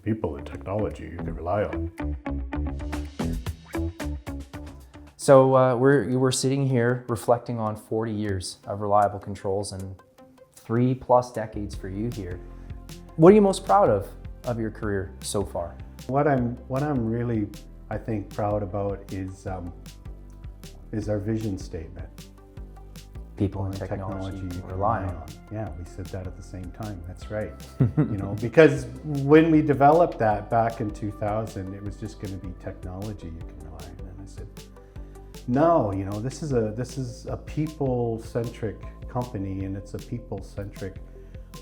People and technology you can rely on. So we're sitting here reflecting on 40 years of reliable controls and 3+ decades for you here. What are you most proud of your career so far? What I'm really, I think, proud about is our vision statement. People and technology you can rely on. Yeah, we said that at the same time. That's right. Because when we developed that back in 2000, it was just going to be technology you can rely on. And I said, no, this is a people-centric company, and it's a people-centric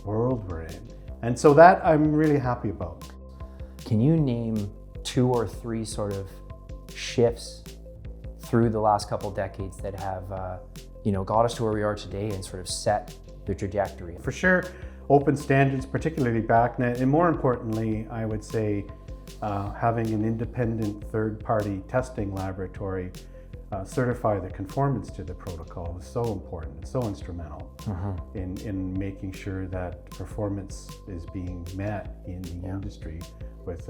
world we're in. And so that I'm really happy about. Can you name 2 or 3 sort of shifts through the last couple decades that have got us to where we are today and sort of set the trajectory? For sure, open standards, particularly BACnet, and more importantly, I would say having an independent third-party testing laboratory certify the conformance to the protocol is so important and so instrumental in making sure that performance is being met in the industry with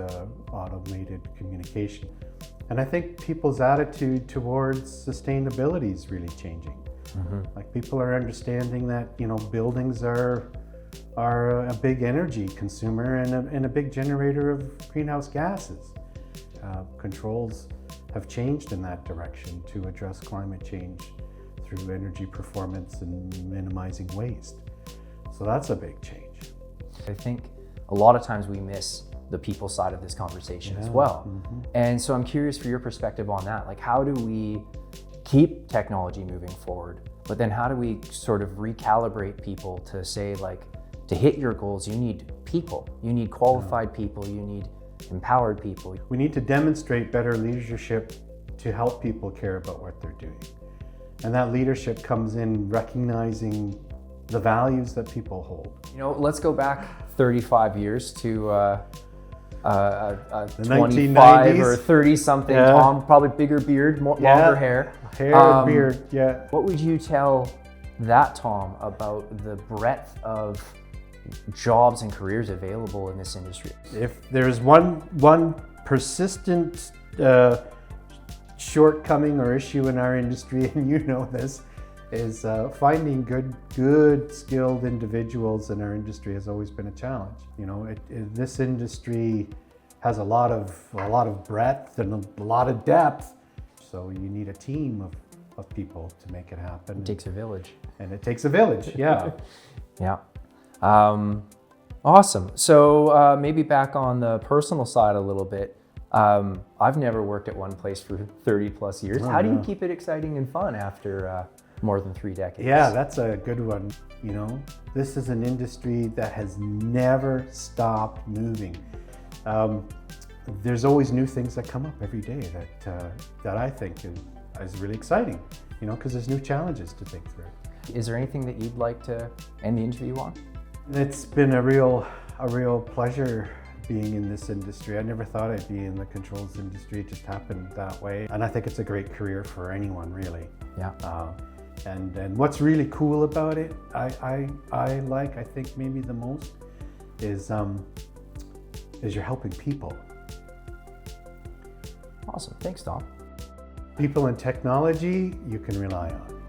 automated communication. And I think people's attitude towards sustainability is really changing. Like, people are understanding that buildings are a big energy consumer and a big generator of greenhouse gases. Controls have changed in that direction to address climate change through energy performance and minimizing waste. So that's a big change. I think a lot of times we miss the people side of this conversation as well. And so I'm curious for your perspective on that. Like, how do we keep technology moving forward, but then how do we sort of recalibrate people to say, like, to hit your goals, you need people, you need qualified people, you need empowered people. We need to demonstrate better leadership to help people care about what they're doing. And that leadership comes in recognizing the values that people hold. Let's go back 35 years to a the 25 1990s. or 30 something Tom, probably bigger beard, longer hair. Beard, yeah. What would you tell that Tom about the breadth of jobs and careers available in this industry? If there's one persistent shortcoming or issue in our industry, and this, is finding good skilled individuals in our industry has always been a challenge. This industry has a lot of breadth and a lot of depth, so you need a team of people to make it happen. It takes a village. And it takes a village, yeah. Yeah. Awesome. So maybe back on the personal side a little bit. I've never worked at one place for 30+ years. How do you keep it exciting and fun after more than 3 decades? Yeah, that's a good one. This is an industry that has never stopped moving. There's always new things that come up every day that I think is really exciting, because there's new challenges to think through. Is there anything that you'd like to end the interview on? It's been a real pleasure being in this industry. I never thought I'd be in the controls industry. It just happened that way. And I think it's a great career for anyone, really. Yeah. And what's really cool about it, I think maybe the most, is you're helping people. Awesome. Thanks, Tom. People and technology you can rely on.